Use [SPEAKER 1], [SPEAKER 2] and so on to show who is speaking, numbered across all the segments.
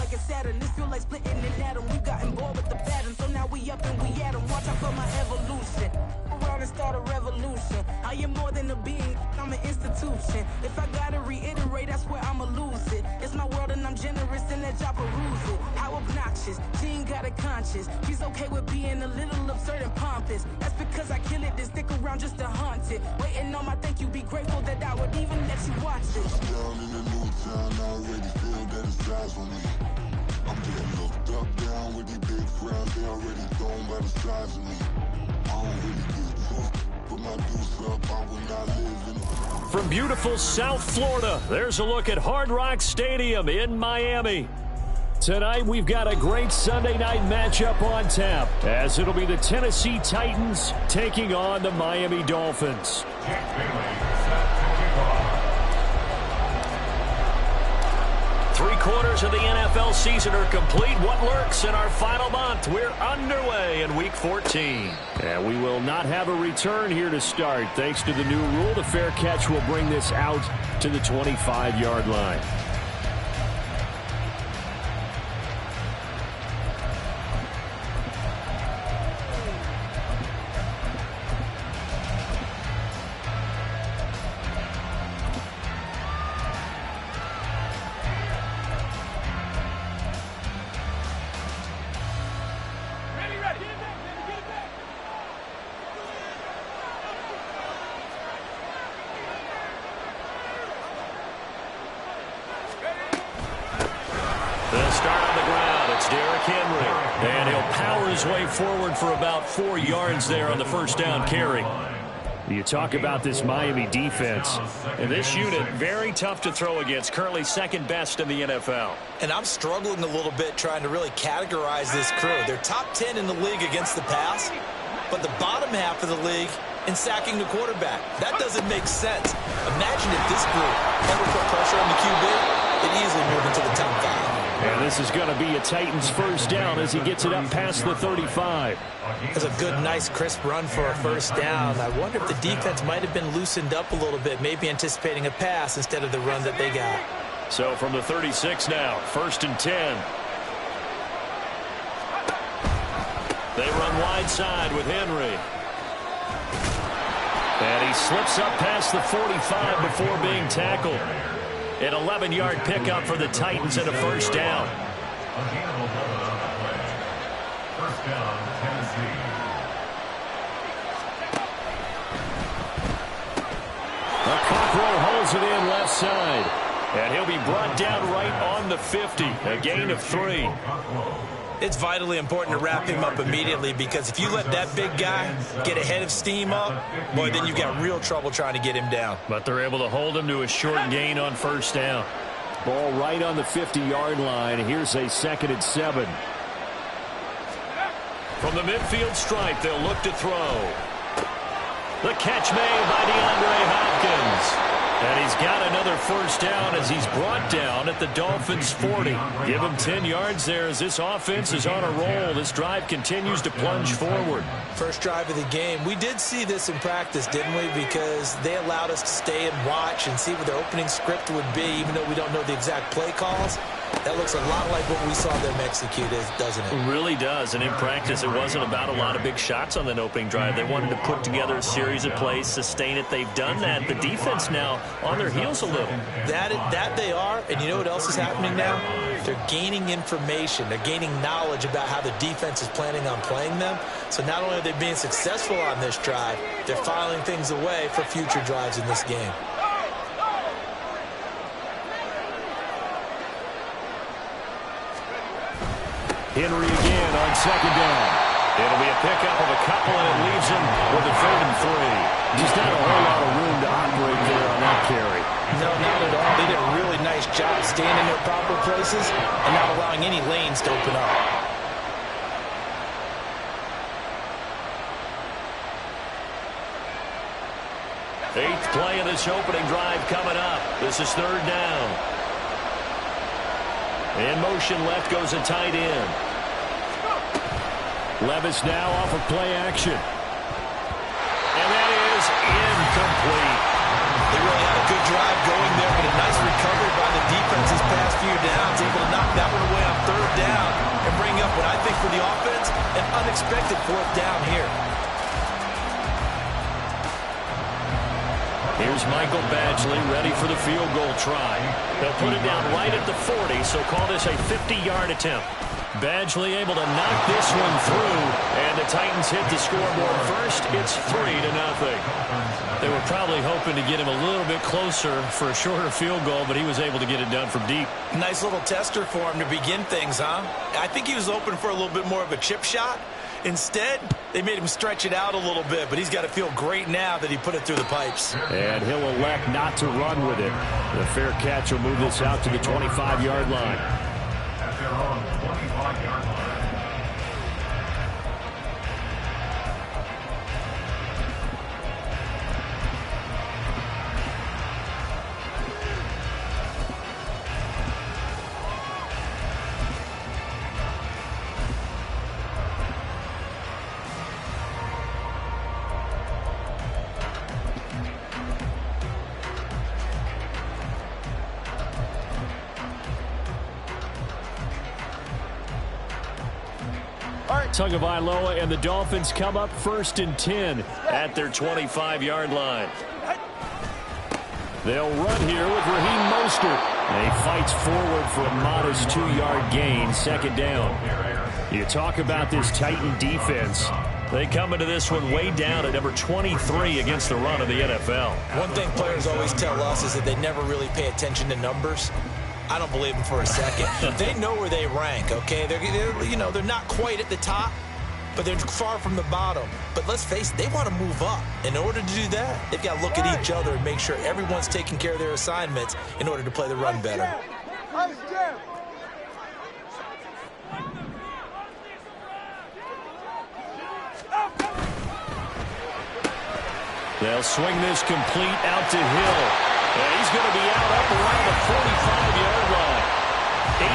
[SPEAKER 1] like it's Saturn. This feel like splitting an atom. We've gotten bored with the pattern, so now we up and we at 'em. Watch out for my evolution. Around and start a revolution. I am more than a being, I'm an institution. If I gotta reiterate, that's where I'ma lose it. It's my world and I'm generous and let y'all peruse it. How obnoxious, she ain't got a conscience. She's okay with being a little absurd and pompous. That's because I kill it, then stick around just to haunt it. Waiting on my thank you, be grateful that I would even let you watch it.
[SPEAKER 2] Down in the new town, I already feel that it's size for me. I'm getting looked up, down with these big frowns, they already thrown by the size of me. I don't really give a fuck, put my deuce up, I will not live in it.
[SPEAKER 3] From beautiful South Florida, there's a look at Hard Rock Stadium in Miami. Tonight, we've got a great Sunday night matchup on tap, as it'll be the Tennessee Titans taking on the Miami Dolphins. 3/4 of the NFL season are complete. What lurks in our final month? We're underway in Week 14. And we will not have a return here to start. Thanks to the new rule, the fair catch will bring this out to the 25-yard line. And he'll power his way forward for about 4 yards there on the first down carry. You talk about this Miami defense. And this unit, very tough to throw against, currently second best in the NFL.
[SPEAKER 4] And I'm struggling a little bit trying to really categorize this crew. They're top 10 in the league against the pass, but the bottom half of the league in sacking the quarterback. That doesn't make sense. Imagine if this group ever put pressure on the QB, they'd easily move into the top 5.
[SPEAKER 3] And this is going to be a Titans first down as he gets it up past the 35.
[SPEAKER 4] That's a good, nice, crisp run for a first down. I wonder if the defense might have been loosened up a little bit, maybe anticipating a pass instead of the run that they got.
[SPEAKER 3] So from the 36 now, 1st and 10. They run wide side with Henry. And he slips up past the 45 before being tackled. An 11-yard pickup for the Titans and a first down.
[SPEAKER 5] First down, Tennessee.
[SPEAKER 3] A Cockrell holds it in left side. And he'll be brought down right on the 50. A gain of 3.
[SPEAKER 4] It's vitally important to wrap him up immediately, because if you let that big guy get ahead of steam up, boy, then you've got real trouble trying to get him down.
[SPEAKER 3] But they're able to hold him to a short gain on first down. Ball right on the 50-yard line. Here's a 2nd and 7. From the midfield stripe, they'll look to throw. The catch made by DeAndre Hopkins. And he's got another first down as he's brought down at the Dolphins' 40. Give him 10 yards there as this offense is on a roll. This drive continues to plunge forward.
[SPEAKER 4] First drive of the game. We did see this in practice, didn't we? Because they allowed us to stay and watch and see what their opening script would be, even though we don't know the exact play calls. That looks a lot like what we saw them execute, doesn't it?
[SPEAKER 3] It really does. And in practice, it wasn't about a lot of big shots on that opening drive. They wanted to put together a series of plays, sustain it. They've done that. The defense now on their heels a little.
[SPEAKER 4] That they are. And you know what else is happening now? They're gaining information. They're gaining knowledge about how the defense is planning on playing them. So not only are they being successful on this drive, they're filing things away for future drives in this game.
[SPEAKER 3] Henry again on 2nd down. It'll be a pickup of a couple, and it leaves him with a 3rd and 3. Just not a whole lot of room to operate there on that carry.
[SPEAKER 4] No, not at all. They did a really nice job staying in their proper places and not allowing any lanes to open up.
[SPEAKER 3] Eighth play of this opening drive coming up. This is 3rd down. In motion left goes a tight end. Levis now off of play action. And that is incomplete.
[SPEAKER 4] They really had a good drive going there, but a nice recovery by the defense this past few downs, able to knock that one away on for the offense. An unexpected fourth down here.
[SPEAKER 3] Here's Michael Badgley ready for the field goal try. They'll put it down right at the 40, so call this a 50-yard attempt. Badgley able to knock this one through, and the Titans hit the scoreboard first. It's 3-0. They were probably hoping to get him a little bit closer for a shorter field goal, but he was able to get it done from deep.
[SPEAKER 4] Nice little tester for him to begin things, huh? I think he was open for a little bit more of a chip shot. Instead, they made him stretch it out a little bit, but he's got to feel great now that he put it through the pipes.
[SPEAKER 3] And he'll elect not to run with it. The fair catch will move this out to the 25-yard line.
[SPEAKER 5] At their own 25-yard line.
[SPEAKER 3] Tagovailoa and the Dolphins come up 1st and 10 at their 25-yard line. They'll run here with Raheem Mostert. And he fights forward for a modest 2-yard gain, 2nd down. You talk about this Titan defense. They come into this one way down at number 23 against the run of the NFL.
[SPEAKER 4] One thing players always tell us is that they never really pay attention to numbers. I don't believe them for a second. They know where they rank, okay? They're not quite at the top, but they're far from the bottom. But let's face it, they want to move up. In order to do that, they've got to look at each other and make sure everyone's taking care of their assignments in order to play the run better.
[SPEAKER 3] They'll swing this complete out to Hill. And he's going to be out up around the 45-yard line. 18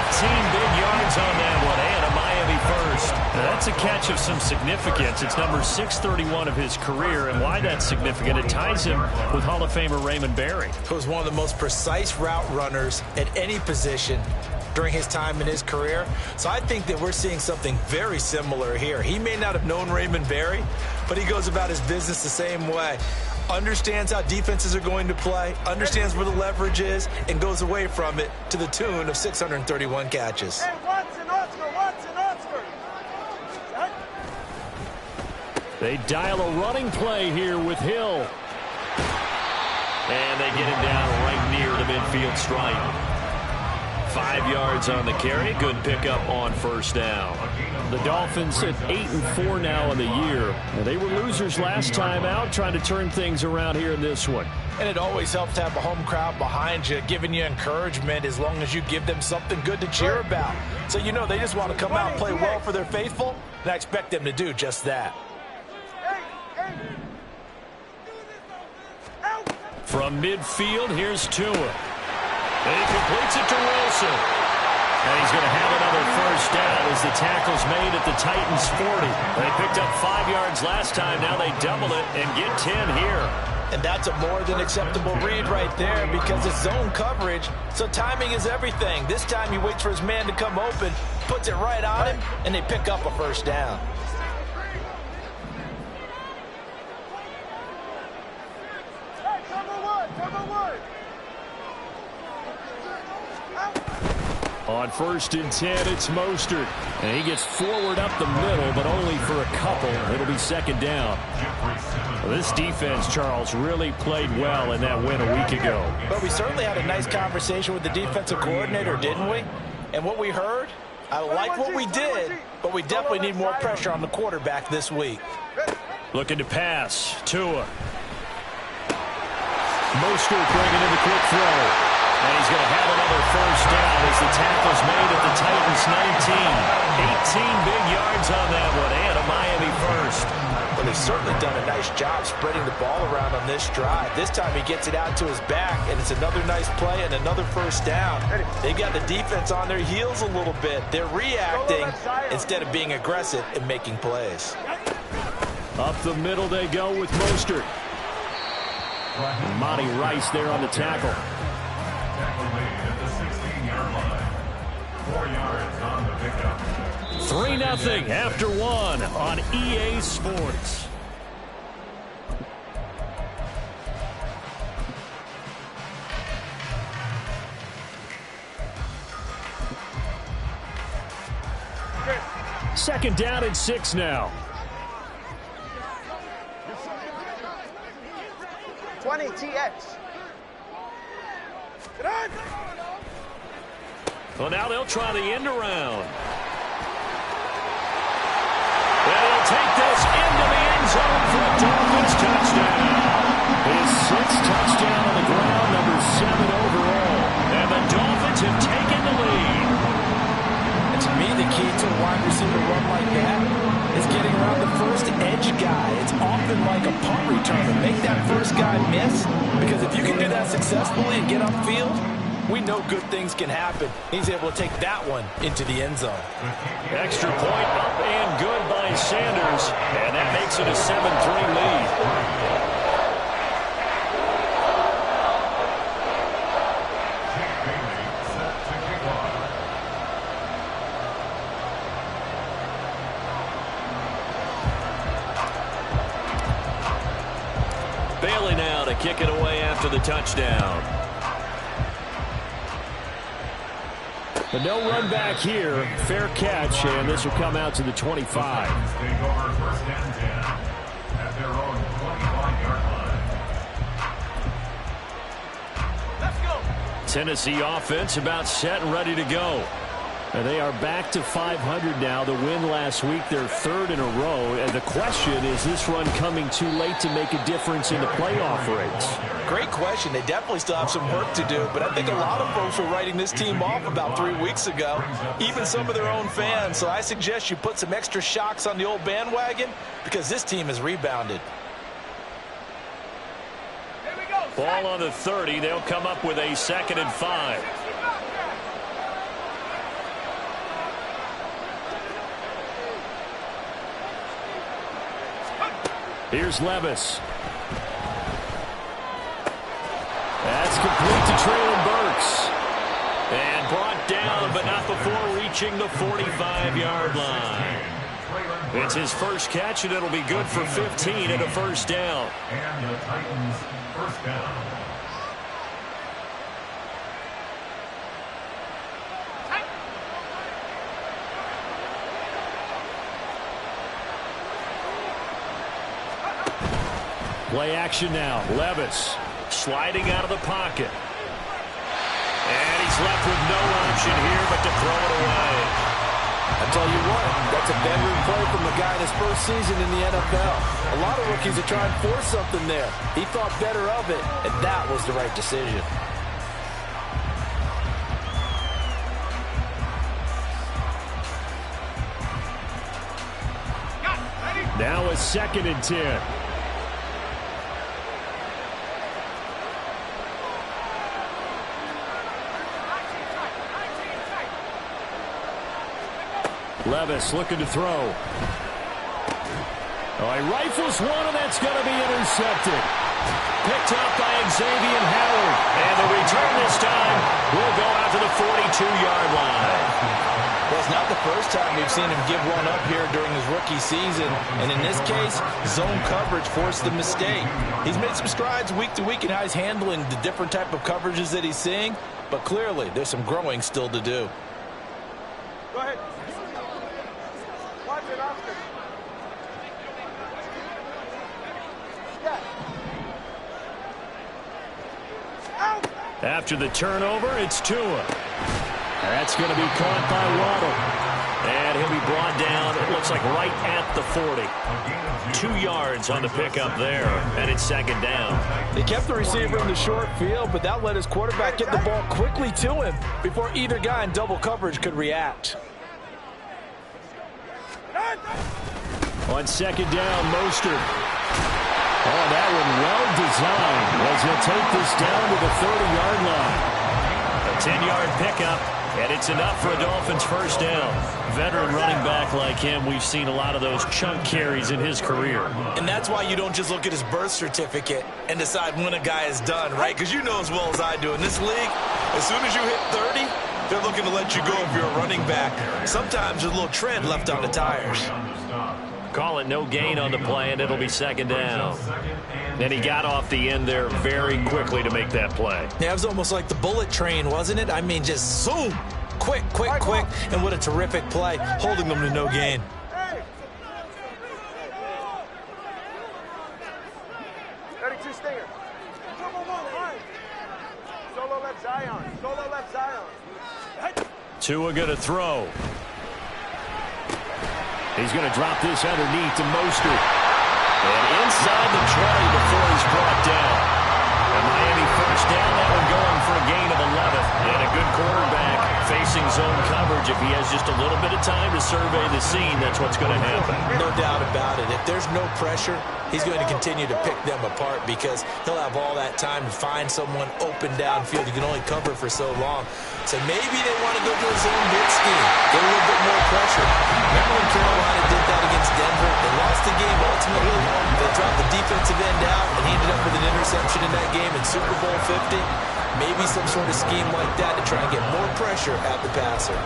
[SPEAKER 3] big yards on that one, and a Miami first. Now, that's a catch of some significance. It's number 631 of his career, and why that's significant, it ties him with Hall of Famer Raymond Berry.
[SPEAKER 4] He was one of the most precise route runners at any position during his time in his career. So I think that we're seeing something very similar here. He may not have known Raymond Berry, but he goes about his business the same way. Understands how defenses are going to play, understands where the leverage is, and goes away from it to the tune of 631 catches.
[SPEAKER 6] Hey, Watson, Oscar.
[SPEAKER 3] They dial a running play here with Hill. And they get him down right near the midfield stripe. 5 yards on the carry. Good pickup on 1st down. The Dolphins at 8-4 now in the year. They were losers last time out, trying to turn things around here in this one.
[SPEAKER 4] And it always helps to have a home crowd behind you, giving you encouragement as long as you give them something good to cheer about. So they just want to come out and play well for their faithful, and I expect them to do just that.
[SPEAKER 3] From midfield, here's Tua. And he completes it to Wilson. And he's going to have another 1st down as the tackle's made at the Titans' 40. They picked up 5 yards last time. Now they double it and get 10 here.
[SPEAKER 4] And that's a more than acceptable read right there because it's zone coverage, so timing is everything. This time he waits for his man to come open, puts it right on him, and they pick up a 1st down.
[SPEAKER 3] On 1st and 10, it's Mostert. And he gets forward up the middle, but only for a couple. It'll be 2nd down. Well, this defense, Charles, really played well in that win a week ago.
[SPEAKER 4] But we certainly had a nice conversation with the defensive coordinator, didn't we? And what we heard, I like what we did, but we definitely need more pressure on the quarterback this week.
[SPEAKER 3] Looking to pass. Tua. Mostert bringing in the quick throw. And he's going to have another 1st down as the tackle's made at the Titans' 19. 18 big yards on that one, and a Miami first.
[SPEAKER 4] Well, they've certainly done a nice job spreading the ball around on this drive. This time he gets it out to his back, and it's another nice play and another 1st down. They've got the defense on their heels a little bit. They're reacting instead of being aggressive and making plays.
[SPEAKER 3] Up the middle they go with Mostert. Monty Rice there on the tackle.
[SPEAKER 5] Tackle made at the 16-yard line. 4 yards on the pickup.
[SPEAKER 3] 3-0 after one on EA Sports. Second down and 6 now.
[SPEAKER 6] 20 TX.
[SPEAKER 3] Well, now they'll try the end around. And he'll take this into the end zone for a Dolphins touchdown. His 6th touchdown on the ground, number 7 overall. And the Dolphins have taken the lead.
[SPEAKER 4] And to me, the key to a wide receiver run like that is getting around the first edge guy. It's often like a punt returner. Make that first guy miss, because if you can do that successfully and get upfield, we know good things can happen. He's able to take that one into the end zone.
[SPEAKER 3] Extra point up and good by Sanders, and that makes it a 7-3 lead. Bailey now to kick it away after the touchdown. But no run back here. Fair catch, and this will come out to the 25.
[SPEAKER 5] Take over first and 10 at their own 25-yard line.
[SPEAKER 6] Let's go.
[SPEAKER 3] Tennessee offense about set and ready to go. And they are back to 500 now. The win last week, their 3rd in a row. And the question is this run coming too late to make a difference in the playoff race?
[SPEAKER 4] Great question. They definitely still have some work to do, but I think a lot of folks were writing this team off about 3 weeks ago, even some of their own fans. So I suggest you put some extra shocks on the old bandwagon, because this team has rebounded.
[SPEAKER 3] Ball on the 30. They'll come up with a 2nd and 5. Here's Levis. That's complete to Traylon Burks. And brought down, but not before reaching the 45-yard line. It's his first catch, and it'll be good for 15 and a first down.
[SPEAKER 5] And the Titans first down.
[SPEAKER 3] Play action now. Levis sliding out of the pocket. And he's left with no option here but to throw it away.
[SPEAKER 4] I tell you what, that's a veteran play from the guy in his first season in the NFL. A lot of rookies are trying to force something there. He thought better of it, and that was the right decision.
[SPEAKER 3] Now a 2nd and 10. Levis looking to throw. Oh, he rifles one, and that's going to be intercepted. Picked up by Xavier Howard. And the return this time will go out to the 42-yard line.
[SPEAKER 4] Well, it's not the first time we've seen him give one up here during his rookie season. And in this case, zone coverage forced the mistake. He's made some strides week to week in how he's handling the different type of coverages that he's seeing. But clearly, there's some growing still to do.
[SPEAKER 6] Go ahead. Watch it, Oscar.
[SPEAKER 3] After the turnover, it's Tua. That's going to be caught by Waddle. And he'll be brought down, it looks like right at the 40. 2 yards on the pickup there, and it's 2nd down.
[SPEAKER 4] They kept the receiver in the short field, but that let his quarterback get the ball quickly to him before either guy in double coverage could react.
[SPEAKER 3] On 2nd down, Mostert. Oh, that one well designed as he'll take this down to the 30-yard line. A 10-yard pickup, and it's enough for a Dolphins first down. Veteran running back like him, we've seen a lot of those chunk carries in his career.
[SPEAKER 4] And that's why you don't just look at his birth certificate and decide when a guy is done, right? Because you know as well as I do, in this league, as soon as you hit 30, They're looking to let you go if you're a running back. Sometimes there's a little tread left on the tires.
[SPEAKER 3] Call it no gain on the play, and it'll be second down. And he got off the end there very quickly to make that play.
[SPEAKER 4] Yeah, it was almost like the bullet train, wasn't it? I mean, just zoom. Quick, quick, quick. And what a terrific play, holding them to no gain.
[SPEAKER 6] 32 Stinger. Solo left Zion. Solo left Zion.
[SPEAKER 3] Tua going to throw. He's going to drop this underneath to Mostert. And inside the 20 before he's brought down. And Miami first down, that one going for a gain of 11. And a good quarterback facing zone coverage. If he has just a little bit of time to survey the scene, that's what's going to happen.
[SPEAKER 4] No doubt about it. If there's no pressure, he's going to continue to pick them apart because he'll have all that time to find someone open downfield. He can only cover for so long. So maybe they want to go to a zone bid scheme, get a little bit more pressure. Remember when Carolina did that against Denver? They lost the game ultimately. They dropped the defensive end out, and he ended up with an interception in that game in Super Bowl 50. Maybe some sort of scheme like that to try and get more pressure at the passer.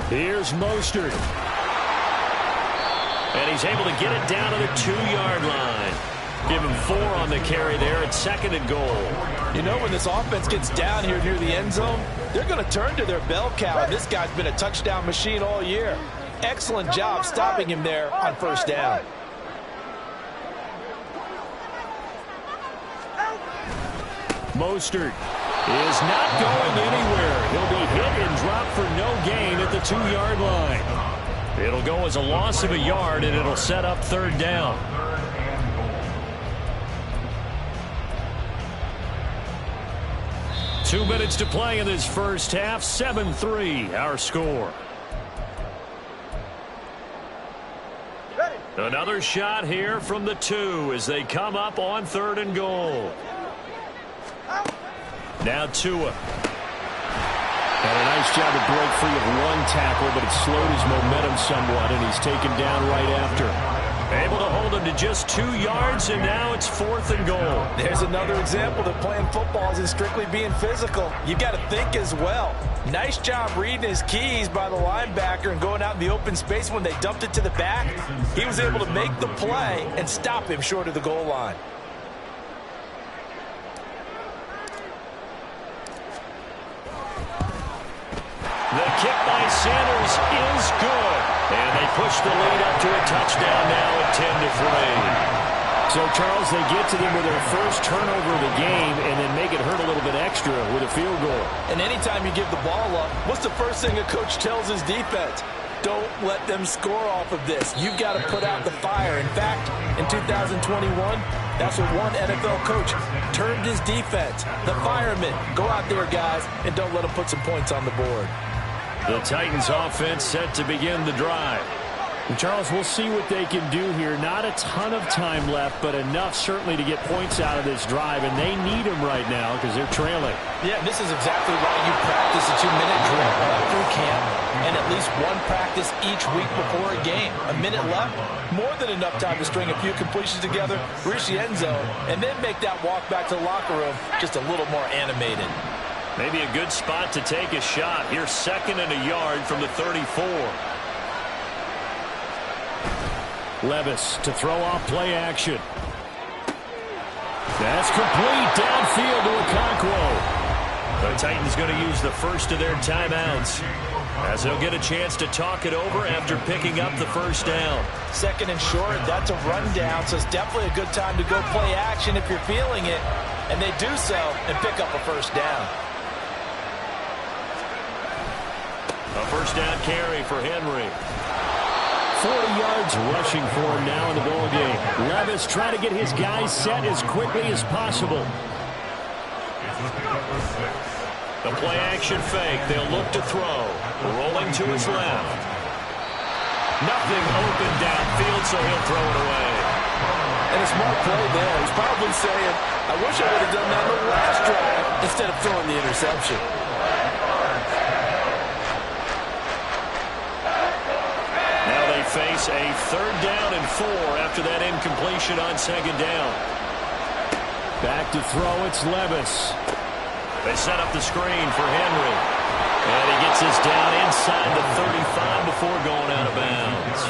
[SPEAKER 3] Here's Mostert. And he's able to get it down to the 2-yard line. Give him 4 on the carry there at 2nd and goal.
[SPEAKER 7] You know, when this offense gets down here near the end zone, they're going to turn to their bell cow. This guy's been a touchdown machine all year. Excellent job stopping him there on first down.
[SPEAKER 3] Mostert is not going anywhere. He'll be hit and dropped for no gain at the 2-yard line. It'll go as a loss of a yard, and it'll set up 3rd down. Two minutes to play in this first half. 7-3, our score. Another shot here from the 2 as they come up on 3rd and goal. Now Tua. Had a nice job to break free of 1 tackle, but it slowed his momentum somewhat, and he's taken down right after. Able to hold him to just 2 yards, and now it's 4th and goal.
[SPEAKER 7] There's another example that playing football isn't strictly being physical. You've got to think as well. Nice job reading his keys by the linebacker and going out in the open space when they dumped it to the back. He was able to make the play and stop him short of the goal line.
[SPEAKER 3] The kick by Sanders is good. And they push the lead up to a touchdown now at 10-3. So, Charles, they get to them with their first turnover of the game and then make it hurt a little bit extra with a field goal.
[SPEAKER 7] And anytime you give the ball up, what's the first thing a coach tells his defense? Don't let them score off of this. You've got to put out the fire. In fact, in 2021, that's what one NFL coach termed his defense. The firemen. Go out there, guys, and don't let them put some points on the board.
[SPEAKER 3] The Titans offense set to begin the drive. And Charles, we'll see what they can do here. Not a ton of time left, but enough certainly to get points out of this drive, and they need them right now because they're trailing.
[SPEAKER 7] Yeah, this is exactly why you practice a 2-minute drill all through camp and at least one practice each week before a game. A minute left, more than enough time to string a few completions together, reach the end zone, and then make that walk back to the locker room just a little more animated.
[SPEAKER 3] Maybe a good spot to take a shot. Here's 2nd and a yard from the 34. Levis to throw off play action. That's complete downfield to Okonkwo. The Titans going to use the first of their timeouts as they'll get a chance to talk it over after picking up the first down.
[SPEAKER 7] 2nd and short, that's a rundown, so it's definitely a good time to go play action if you're feeling it. And they do so and pick up a first down.
[SPEAKER 3] A first down carry for Henry. 40 yards rushing for him now in the ball game. Levis trying to get his guys set as quickly as possible. The play action fake. They'll look to throw. Rolling to his left. Nothing open downfield, so he'll throw it away.
[SPEAKER 7] And a smart play there. He's probably saying, I wish I would have done that in the last drive instead of throwing the interception.
[SPEAKER 3] Now they face a 3rd down and 4 after that incompletion on 2nd down. Back to throw, it's Levis. They set up the screen for Henry. And he gets this down inside the 35 before going out of bounds.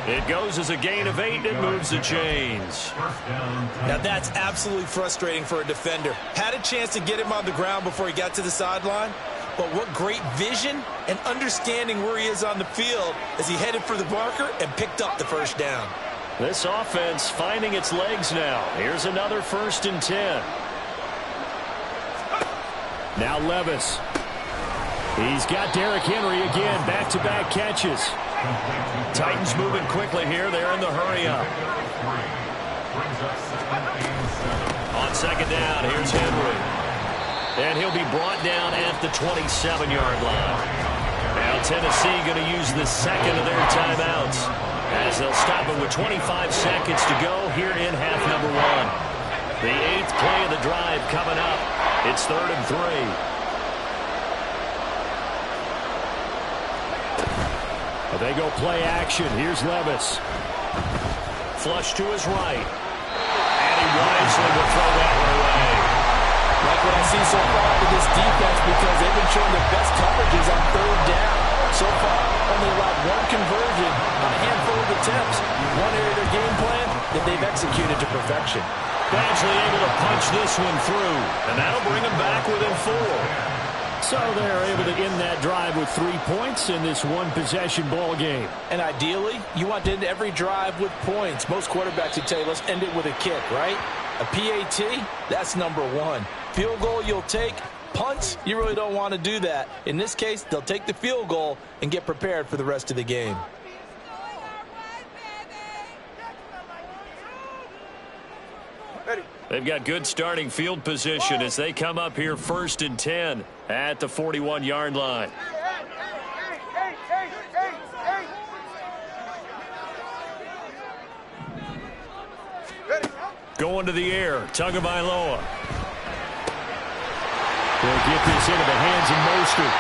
[SPEAKER 3] It goes as a gain of 8. It moves the chains.
[SPEAKER 4] Now that's absolutely frustrating for a defender. Had a chance to get him on the ground before he got to the sideline. But what great vision and understanding where he is on the field as he headed for the marker and picked up the 1st down.
[SPEAKER 3] This offense finding its legs now. Here's another 1st and 10. Now Levis. He's got Derrick Henry again. Back-to-back catches. Titans moving quickly here. They're in the hurry-up. On 2nd down, here's Henry. And he'll be brought down at the 27-yard line. Now Tennessee going to use the 2nd of their timeouts as they'll stop it with 25 seconds to go here in half number 1. The 8th play of the drive coming up. It's 3rd and 3. They go play action. Here's Levis. Flush to his right. And he wisely will throw that one away.
[SPEAKER 7] Like what I see so far with this defense because they've been showing their best coverages on 3rd down. So far, only allowed 1 conversion on a handful of attempts. One area of their game plan that they've executed to perfection.
[SPEAKER 3] Badgley able to punch this one through, and that'll bring them back within 4. So they're able to end that drive with 3 points in this one-possession ball game.
[SPEAKER 7] And ideally, you want to end every drive with points. Most quarterbacks would tell you, let's end it with a kick, right? A PAT, that's number 1. Field goal you'll take. Punts, you really don't want to do that. In this case, they'll take the field goal and get prepared for the rest of the game.
[SPEAKER 3] They've got good starting field position as they come up here 1st and 10 at the 41-yard line. Going to the air, Tagovailoa. They'll get this into the hands of Mostert.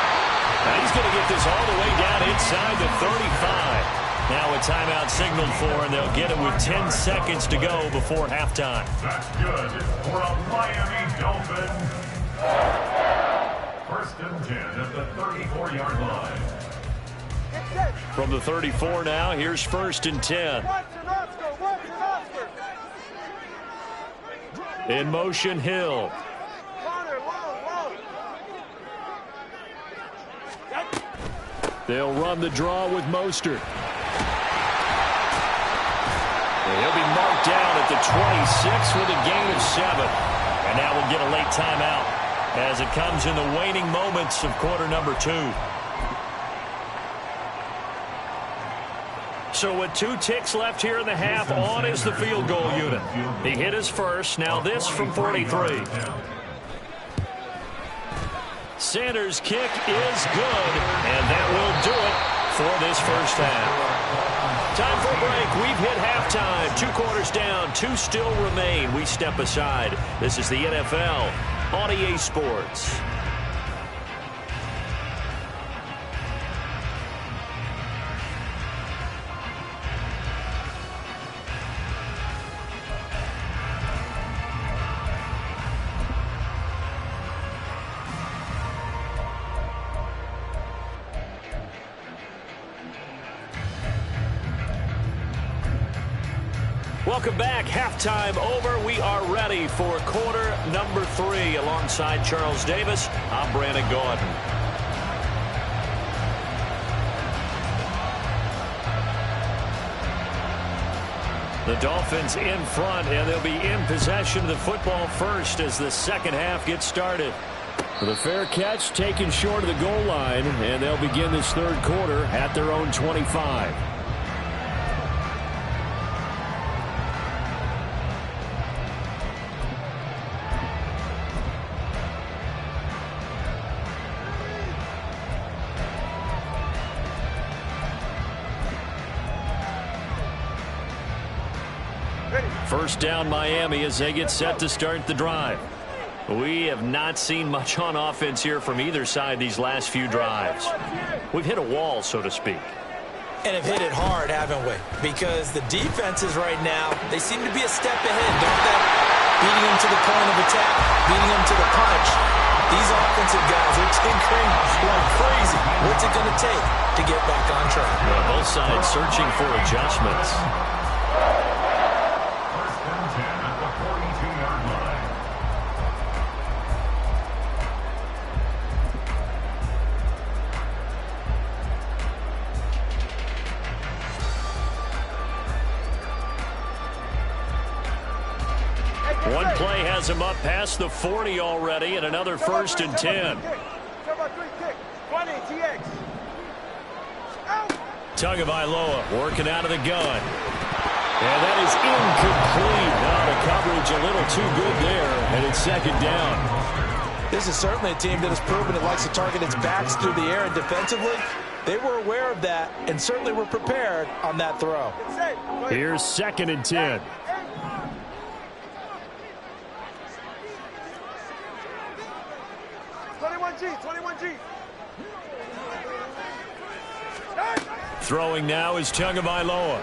[SPEAKER 3] Now he's going to get this all the way down inside the 35. Now a timeout signaled for, and they'll get it with 10 seconds to go before halftime.
[SPEAKER 5] That's good for a Miami Dolphins. 1st and 10 at the 34-yard line.
[SPEAKER 3] From the 34 now, here's 1st and 10. In motion, Hill. They'll run the draw with Mostert. He'll be marked down at the 26 with a gain of 7. And now we'll get a late timeout as it comes in the waning moments of quarter number 2. So with 2 ticks left here in the half, on is the field goal unit. He hit his first. Now this from 43. Sanders' kick is good, and that will do it for this first half. Time for a break. We've hit halftime. 2 quarters down. 2 still remain. We step aside. This is the NFL on EA Sports. Welcome back. Halftime over. We are ready for quarter number 3. Alongside Charles Davis, I'm Brandon Gordon. The Dolphins in front, and they'll be in possession of the football first as the second half gets started. With a fair catch taken short of the goal line, and they'll begin this third quarter at their own 25. First down Miami as they get set to start the drive. We have not seen much on offense here from either side these last few drives. We've hit a wall, so to speak.
[SPEAKER 4] And have hit it hard, haven't we? Because the defenses right now, they seem to be a step ahead, don't they? Beating them to the point of attack, beating them to the punch. These offensive guys are tinkering like crazy. What's it going to take to get back on track?
[SPEAKER 3] Well, both sides searching for adjustments.
[SPEAKER 5] First and 10 at the 42-yard line.
[SPEAKER 3] One play has him up past the 40 already, and another first and 10. Tagovailoa working out of the gun. And that is incomplete. Now the coverage a little too good there, and it's second down.
[SPEAKER 7] This is certainly a team that has proven it likes to target its backs through the air, and defensively, they were aware of that and certainly were prepared on that throw.
[SPEAKER 3] Here's second and 10. Throwing now is Tagovailoa.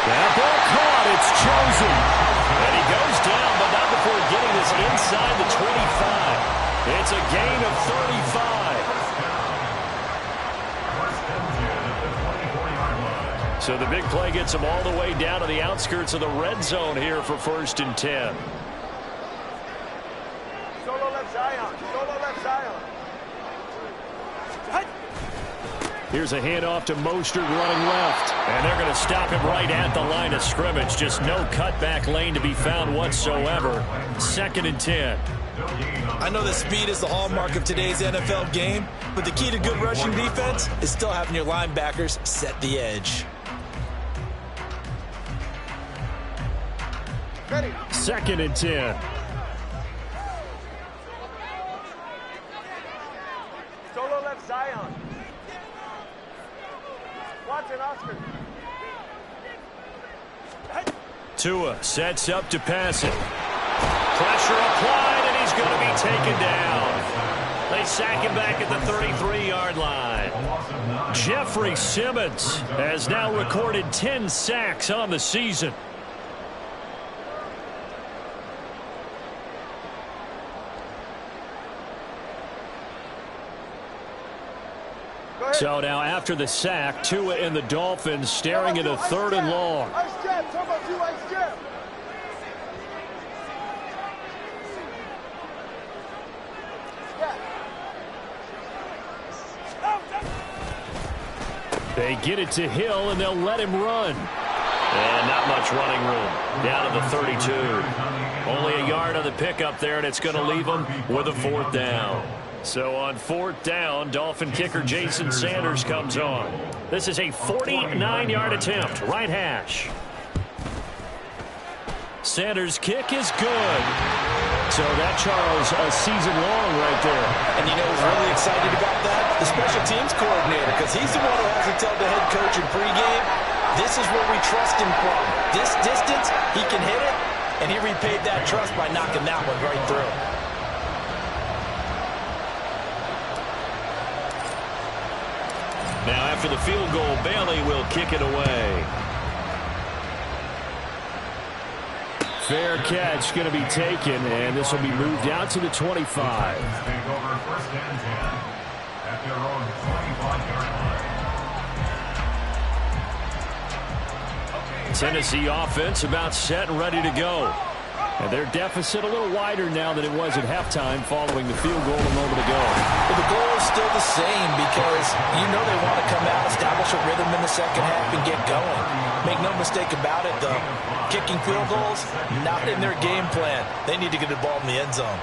[SPEAKER 3] That ball caught. It's chosen. And he goes down, but not before getting this inside the 25. It's a gain of 35. So the big play gets him all the way down to the outskirts of the red zone here for first and 10.
[SPEAKER 6] Solo left Zion. Solo left Zion.
[SPEAKER 3] Here's a handoff to Mostert running left. And they're going to stop him right at the line of scrimmage. Just no cutback lane to be found whatsoever. Second and 10.
[SPEAKER 4] I know that speed is the hallmark of today's NFL game, but the key to good rushing defense is still having your linebackers set the edge.
[SPEAKER 6] Ready.
[SPEAKER 3] Second and 10.
[SPEAKER 6] Solo left Zion. Watson, Oscar.
[SPEAKER 3] Tua sets up to pass it. Pressure applied, and he's going to be taken down. They sack him back at the 33-yard line. Jeffrey Simmons has now recorded 10 sacks on the season. So now after the sack, Tua and the Dolphins staring at a third and long.
[SPEAKER 6] Ice jab. Talk about you, ice jab.
[SPEAKER 3] They get it to Hill, and they'll let him run. And not much running room. Down to the 32. Only a yard on the pickup there, and it's going to leave them with a fourth down. So on fourth down, Dolphin kicker Jason Sanders comes on. This is a 49-yard attempt. Right hash. Sanders' kick is good. So that, Charles, a season long right there.
[SPEAKER 4] And you know who's really excited about that? The special teams coordinator, because he's the one who has to tell the head coach in pregame, this is where we trust him from. This distance, he can hit it, and he repaid that trust by knocking that one right through.
[SPEAKER 3] Now after the field goal, Bailey will kick it away. Fair catch going to be taken, and this will be moved out to the 25.
[SPEAKER 5] Take over first and 10 at their own 25-yard line.
[SPEAKER 3] Tennessee offense about set and ready to go. And their deficit a little wider now than it was at halftime following the field goal a moment ago.
[SPEAKER 4] But the goal is still the same because you know they want to come out, establish a rhythm in the second half, and get going. Make no mistake about it, though. Kicking field goals, not in their game plan. They need to get the ball in the end zone.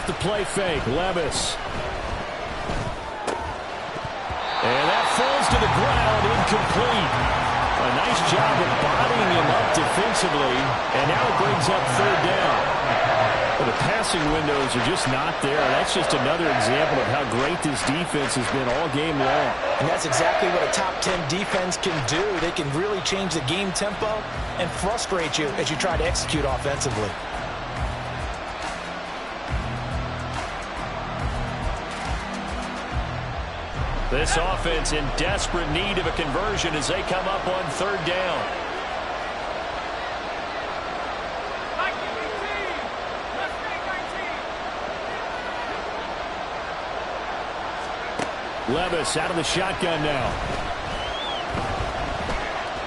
[SPEAKER 3] off the play fake. Levis. And that falls to the ground, incomplete. A nice job of bodying him up defensively, and now it brings up third down. But the passing windows are just not there. That's just another example of how great this defense has been all game long.
[SPEAKER 7] And that's exactly what a top 10 defense can do. They can really change the game tempo and frustrate you as you try to execute offensively.
[SPEAKER 3] This offense in desperate need of a conversion as they come up on third down. Levis out of the shotgun now.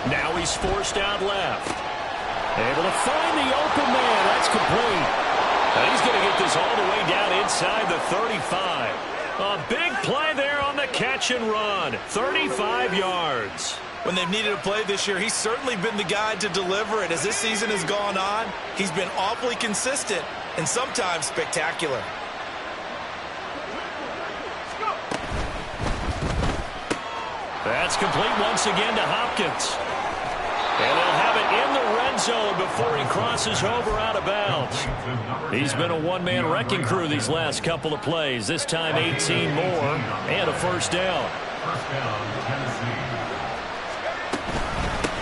[SPEAKER 3] Now he's forced out left. Able to find the open man. That's complete. And he's going to get this all the way down inside the 35. A big play there on the catch and run. 35 yards.
[SPEAKER 4] When they've needed a play this year, he's certainly been the guy to deliver it. As this season has gone on, he's been awfully consistent and sometimes spectacular.
[SPEAKER 3] That's complete once again to Hopkins. And they'll have it in the red zone before he crosses over out of bounds. He's been a one-man wrecking crew these last couple of plays. This time 18 more and a first down.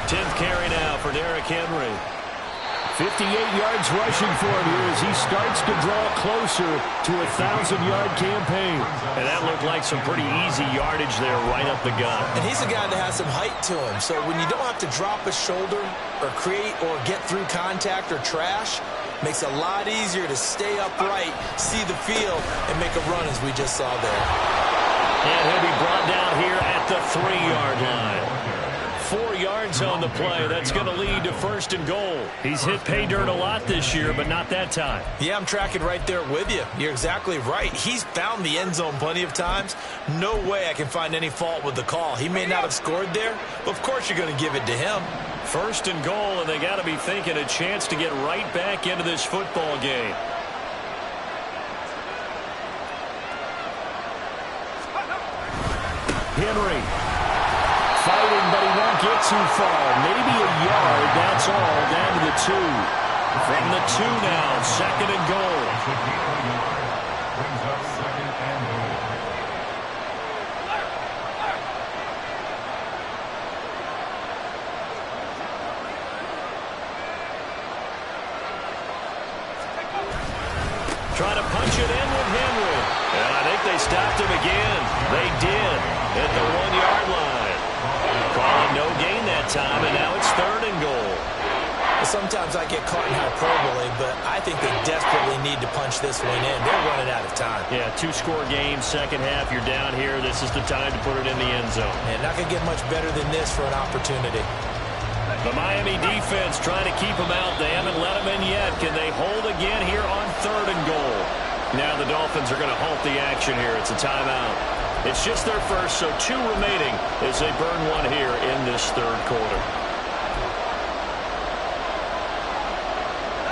[SPEAKER 3] 10th carry now for Derrick Henry. 58 yards rushing for him here as he starts to draw closer to a 1,000-yard campaign. And that looked like some pretty easy yardage there right up the gut.
[SPEAKER 4] And he's a guy that has some height to him. So when you don't have to drop a shoulder or create or get through contact or trash, makes it a lot easier to stay upright, see the field, and make a run as we just saw there.
[SPEAKER 3] And he'll be brought down here at the 3-yard line. 4 yards on the play. That's going to lead to first and goal. He's hit pay dirt a lot this year, but not that time.
[SPEAKER 4] Yeah, I'm tracking right there with you. You're exactly right. He's found the end zone plenty of times. No way I can find any fault with the call. He may not have scored there, but of course you're going to give it to him.
[SPEAKER 3] First and goal, and they got to be thinking a chance to get right back into this football game. Henry. Fighting, but he won't get too far. Maybe a yard, that's all, down to the 2. From the 2 now, second and goal. Trying to punch it in with Henry. And I think they stopped him again. They did at the 1-yard line. Calling no gain that time, and now it's third and goal.
[SPEAKER 4] Sometimes I get caught in hyperbole, but I think they desperately need to punch this one in. They're running out of time.
[SPEAKER 3] Yeah, 2-score game, second half, you're down here. This is the time to put it in the end zone.
[SPEAKER 4] And not going to get much better than this for an opportunity.
[SPEAKER 3] The Miami defense trying to keep them out. They haven't let them in yet. Can they hold again here on third and goal? Now the Dolphins are going to halt the action here. It's a timeout. It's just their first, so 2 remaining as they burn one here in this third quarter.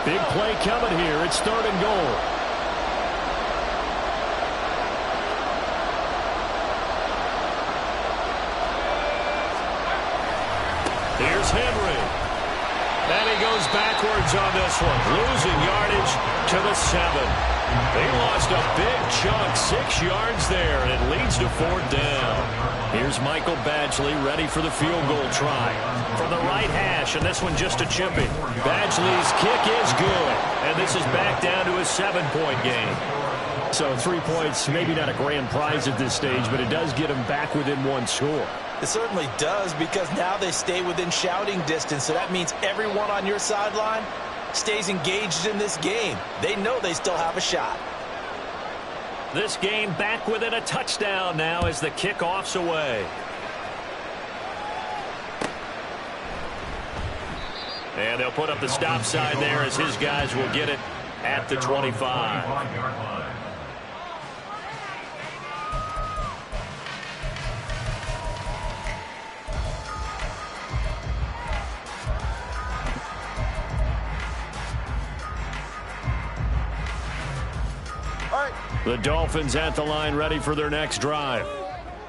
[SPEAKER 3] Big play coming here. It's third and goal. Here's Henry. And he goes backwards on this one. Losing yardage to the 7. They lost a big chunk, 6 yards there, and it leads to fourth down. Here's Michael Badgley ready for the field goal try. From the right hash, and this one just a chipping. Badgley's kick is good, and this is back down to a 7-point game. So 3 points, maybe not a grand prize at this stage, but it does get them back within 1 score.
[SPEAKER 4] It certainly does, because now they stay within shouting distance, so that means everyone on your sideline stays engaged in this game. They know they still have a shot.
[SPEAKER 3] This game back within a touchdown now as the kickoff's away. And they'll put up the stop sign there as his guys will get it at the 25.
[SPEAKER 6] All
[SPEAKER 3] The Dolphins at the line ready for their next drive.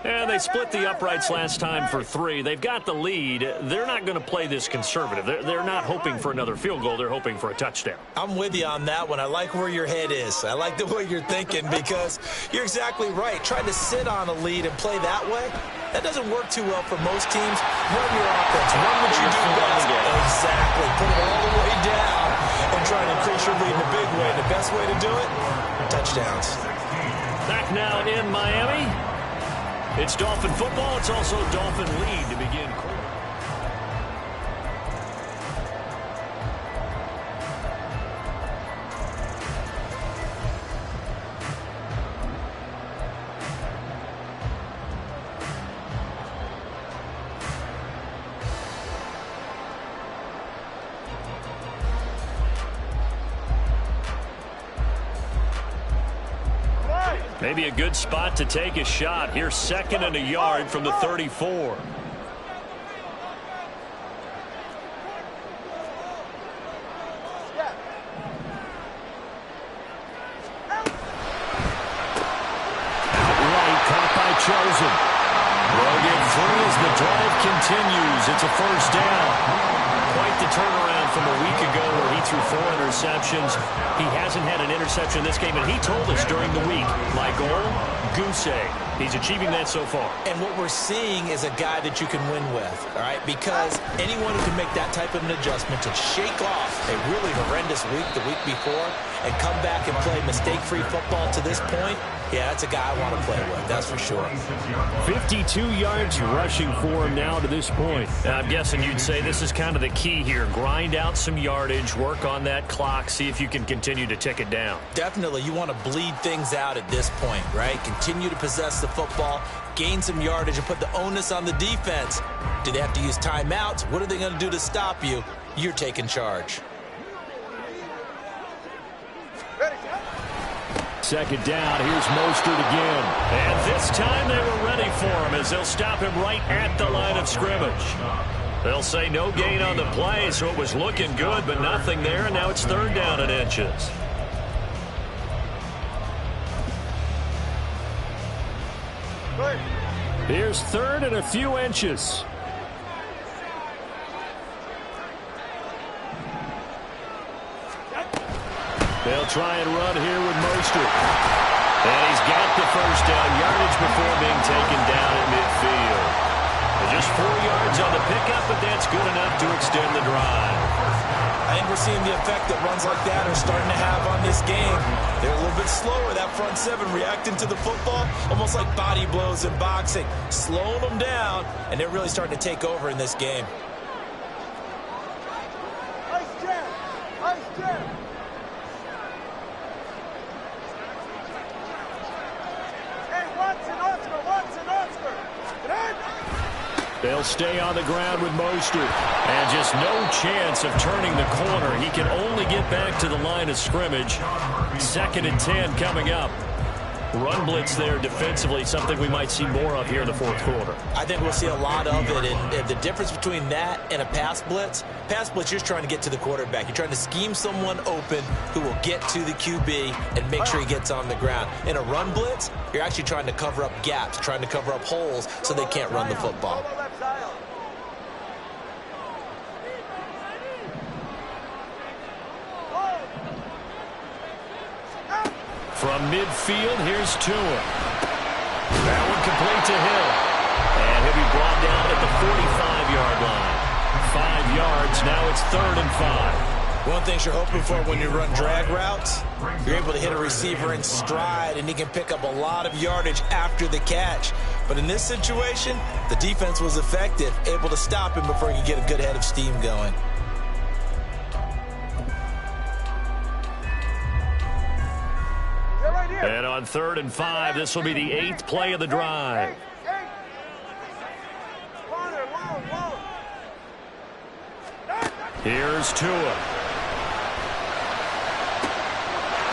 [SPEAKER 3] And they split the uprights last time for 3. They've got the lead. They're not going to play this conservative. They're not hoping for another field goal. They're hoping for a touchdown.
[SPEAKER 4] I'm with you on that one. I like where your head is. I like the way you're thinking because you're exactly right. Trying to sit on a lead and play that way, that doesn't work too well for most teams. Run your offense. Run what you do best. Exactly. Put it all the way down and try to increase your lead in a big way. The best way to do it, touchdowns.
[SPEAKER 3] Back now in Miami. It's Dolphin football. It's also Dolphin lead to begin quarter. Maybe a good spot to take a shot. Here's 2nd and a yard from the 34. Outright caught by Chosen. They'll get 3 as the drive continues. It's a first down. Quite the turnaround from a week ago where he threw 4 interceptions. He hasn't had an interception in this game, and he told us during the week, my goal, goose egg. He's achieving that so far.
[SPEAKER 4] And what we're seeing is a guy that you can win with, all right? Because anyone who can make that type of an adjustment to shake off a really horrendous week the week before and come back and play mistake-free football to this point, yeah, that's a guy I want to play with, that's for sure.
[SPEAKER 3] 52 yards rushing for him now to this point. I'm guessing you'd say this is kind of the key here. Grind out some yardage, work on that clock, see if you can continue to tick it down.
[SPEAKER 4] Definitely, you want to bleed things out at this point, right? Continue to possess the football, gain some yardage, and put the onus on the defense. Do they have to use timeouts? What are they going to do to stop you? You're taking charge.
[SPEAKER 3] 2nd down, here's Mostert again. And this time they were ready for him as they'll stop him right at the line of scrimmage. They'll say no gain on the play, so it was looking good, but nothing there, and now it's 3rd down and inches. Here's 3rd and a few inches. They'll try and run here with Mostert. And he's got the first down yardage before being taken down at midfield. Just 4 yards on the pickup, but that's good enough to extend the drive.
[SPEAKER 4] I think we're seeing the effect that runs like that are starting to have on this game. They're a little bit slower, that front 7 reacting to the football, almost like body blows in boxing, slowing them down, and they're really starting to take over in this game.
[SPEAKER 6] Nice jam! Nice jam! Hey, Watson, Oscar!
[SPEAKER 3] They'll stay on the ground with Mostert. And just no chance of turning the corner. He can only get back to the line of scrimmage. 2nd and 10 coming up. Run blitz there defensively, something we might see more of here in the 4th quarter.
[SPEAKER 4] I think we'll see a lot of it, and the difference between that and a pass blitz, you're just trying to get to the quarterback. You're trying to scheme someone open who will get to the QB and make sure he gets on the ground. In a run blitz, you're actually trying to cover up gaps, trying to cover up holes so they can't run the football.
[SPEAKER 3] From midfield, here's Tua. That one complete to Hill. And he'll be brought down at the 45-yard line. 5 yards, now it's 3rd and 5.
[SPEAKER 4] One thing you're hoping for when you run drag routes, you're able to hit a receiver in stride, and he can pick up a lot of yardage after the catch. But in this situation, the defense was effective, able to stop him before he could get a good head of steam going.
[SPEAKER 3] And on 3rd and 5, this will be the 8th play of the drive. Here's Tua.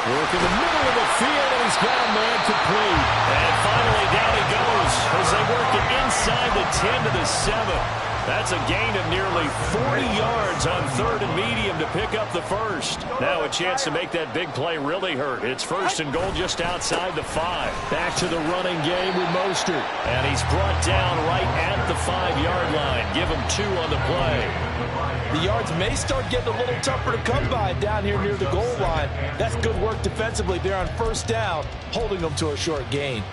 [SPEAKER 3] Work in the middle of the field, and he's got a man complete. And finally, down he goes as they work it inside the 10 to the 7. That's a gain of nearly 40 yards on 3rd and medium to pick up the first. Now a chance to make that big play really hurt. It's 1st and goal just outside the 5. Back to the running game with Mostert. And he's brought down right at the 5-yard line. Give him 2 on the play.
[SPEAKER 7] The yards may start getting a little tougher to come by down here near the goal line. That's good work defensively there on 1st down, holding them to a short gain.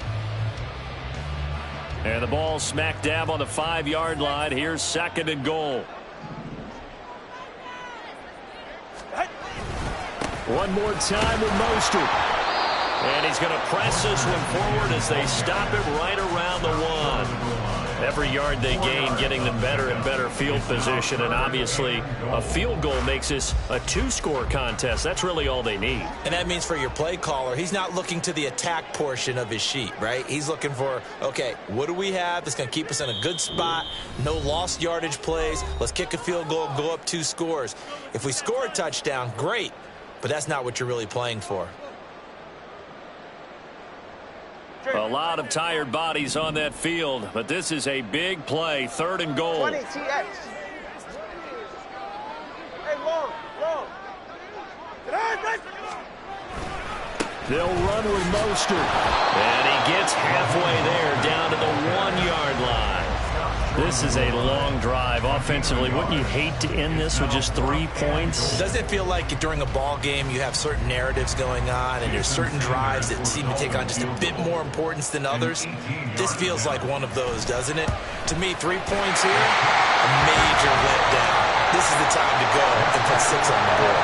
[SPEAKER 3] And the ball smack dab on the 5-yard line. Here's 2nd and goal. One more time with Mostert. And he's going to press this one forward as they stop it right around the 1. Every yard they gain getting them better and better field position. And obviously a field goal makes this a 2-score contest. That's really all they need.
[SPEAKER 4] And that means for your play caller, he's not looking to the attack portion of his sheet, right? He's looking for, okay, what do we have that's going to keep us in a good spot? No lost yardage plays. Let's kick a field goal, go up 2 scores. If we score a touchdown, great. But that's not what you're really playing for.
[SPEAKER 3] A lot of tired bodies on that field, but this is a big play. 3rd and goal.
[SPEAKER 6] 20 TX. Hey, long.
[SPEAKER 3] They'll run with Mostert. And he gets halfway there down to the 1-yard line. This is a long drive offensively. Wouldn't you hate to end this with just 3 points?
[SPEAKER 4] Does it feel like during a ball game you have certain narratives going on and there's certain drives that seem to take on just a bit more importance than others? This feels like one of those, doesn't it? To me, 3 points here, a major letdown. This is the time to go and put 6 on the board.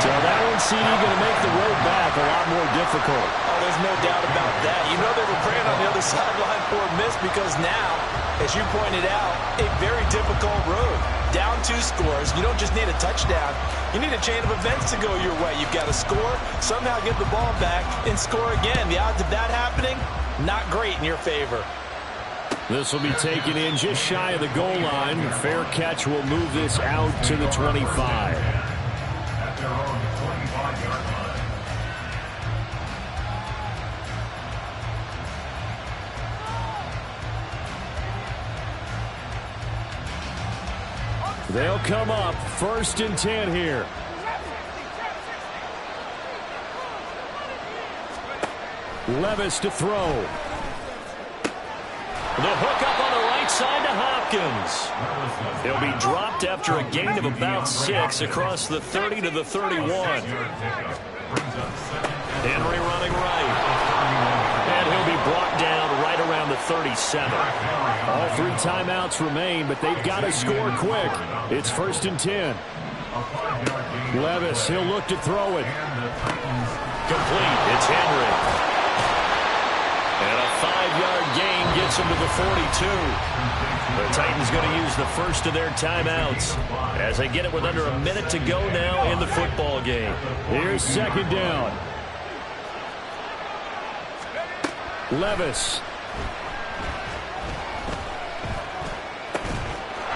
[SPEAKER 3] So that one, CD, going to make the road back a lot more difficult.
[SPEAKER 7] Oh, there's no doubt about that. You know they were praying on the other sideline for a miss because now, as you pointed out, a very difficult road. Down 2 scores. You don't just need a touchdown. You need a chain of events to go your way. You've got to score, somehow get the ball back, and score again. The odds of that happening, not great in your favor.
[SPEAKER 3] This will be taken in just shy of the goal line. Fair catch will move this out to the 25.
[SPEAKER 5] At their own 25-yard line.
[SPEAKER 3] They'll come up 1st and 10 here. Levis to throw. The hook up on the right side to Hopkins. He'll be dropped after a gain of about 6 across the 30 to the 31. Henry running right. And he'll be brought down right around the 37. All 3 timeouts remain, but they've got to score quick. It's 1st and 10. Levis, he'll look to throw it. Complete. It's Henry. And a 5-yard gain gets him to the 42. The Titans going to use the first of their timeouts as they get it with under a minute to go now in the football game. Here's 2nd down. Levis.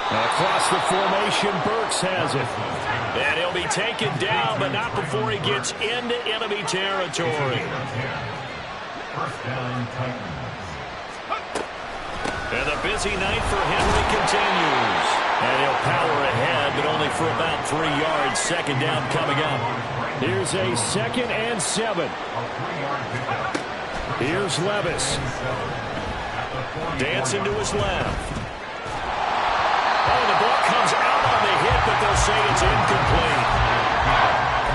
[SPEAKER 3] Across the formation, Burks has it. And he'll be taken down, but not before he gets into enemy territory.
[SPEAKER 5] First down, Titans.
[SPEAKER 3] And the busy night for Henry continues. And he'll power ahead, but only for about 3 yards. 2nd down coming up. Here's a 2nd and 7. Here's Levis. Dancing to his left. Oh, the ball comes out on the hit, but they'll say it's incomplete.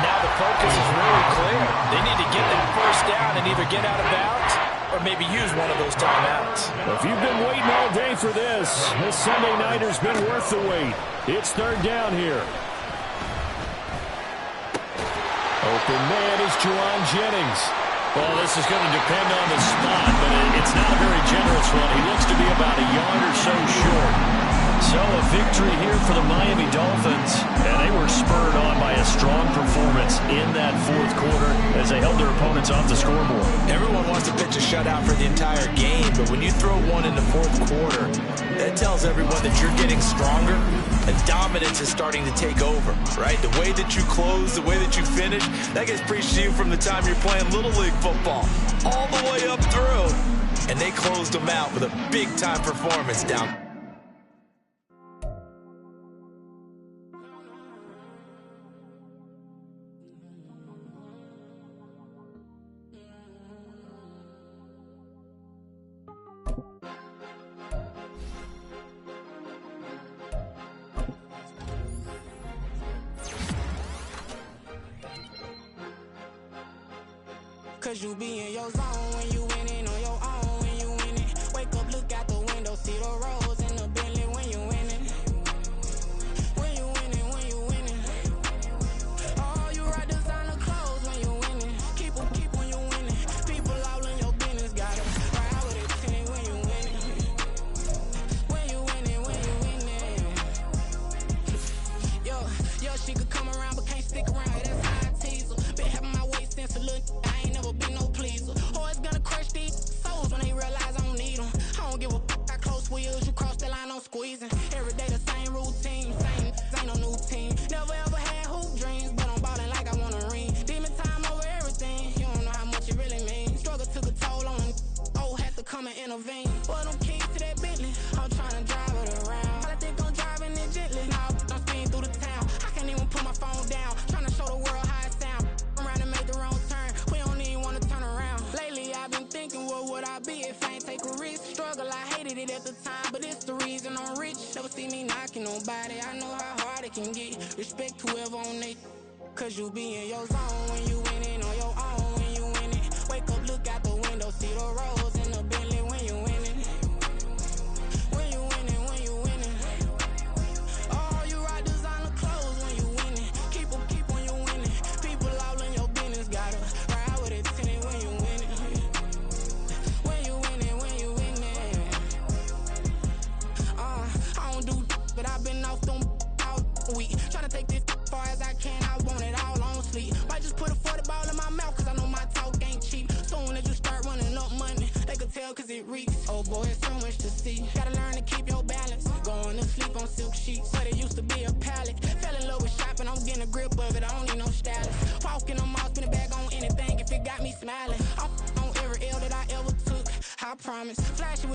[SPEAKER 7] Now the focus is really clear. They need to get that 1st down and either get out of bounds or maybe use one of those timeouts.
[SPEAKER 3] If you've been waiting all day for this Sunday nighter's been worth the wait. It's 3rd down here. Open man is Juwan Jennings. Well, this is going to depend on the spot, but it's not a very generous one. He looks to be about a yard or so short. So a victory here for the Miami Dolphins, and they were spurred on by a strong performance in that 4th quarter as they held their opponents off the scoreboard.
[SPEAKER 4] Everyone wants to pitch a shutout for the entire game, but when you throw one in the 4th quarter, that tells everyone that you're getting stronger and dominance is starting to take over, right? The way that you close, the way that you finish, that gets preached to you from the time you're playing Little League football all the way up through, and they closed them out with a big-time performance down.
[SPEAKER 1] Cause you be in your zone when you winning on your own when you winning. Wake up, look out the window, see the roads in the Bentley when you winning. When you winning, when you winning. Oh, you rock designer clothes when you winning. Keep when you winning. People all in your business, gotta ride with it tinted when you winning. When you winning, when you winning. Yo, she could come around but can't stick around. That's how I tease her. Been having my waist since a little. I ain't never been no pleaser. Always gonna crush these souls when they realize I don't need them. I don't give a f***. I close wheels, you cross the line, I'm squeezing. Every day the same routine, ain't no new team. Never ever had hoop dreams, but I'm ballin' like I want a ring. Demon time over everything, you don't know how much it really means. Struggle took a toll on them, had to come and intervene. Boy, them keys to that Bentley, I'm tryna drive it around. I think I'm driving it gently, now I'm speeding through the town. I can't even put my phone down, tryna show the world how it sound. Around and make the wrong turn, we don't even wanna turn around. Lately I've been thinking, what would I be if I ain't take a risk? Struggle, I hated it at the time, but it's the reason I'm rich. Never see me knocking nobody, I know how hard it can get. Respect whoever on they, cause you be in your zone when you winning on your own when you winning. Wake up, look out the window, see the roads in the Bentley when you winning. When you winning, when you winning. Oh, you rock designer clothes when you winning. Keep when you winning. People all in your business, gotta ride with it tinted when you winning. When you winning, when you winning. I don't do but I've been off them all week. Tryna take this far as I can, I want it all on sleep. Might just put a 40 ball in my mouth, cause I know my talk ain't cheap. Soon as you start running up money, they could tell cause it reeks. Oh boy, it's so much to see. Gotta learn to keep your balance. Going to sleep on silk sheets, but it used to be a pallet. Fell in love with shopping, I'm getting a grip of it, I don't need no stylist. Walking them all, spin it back on anything if it got me smiling. I'm on every L that I ever took, I promise. Flashy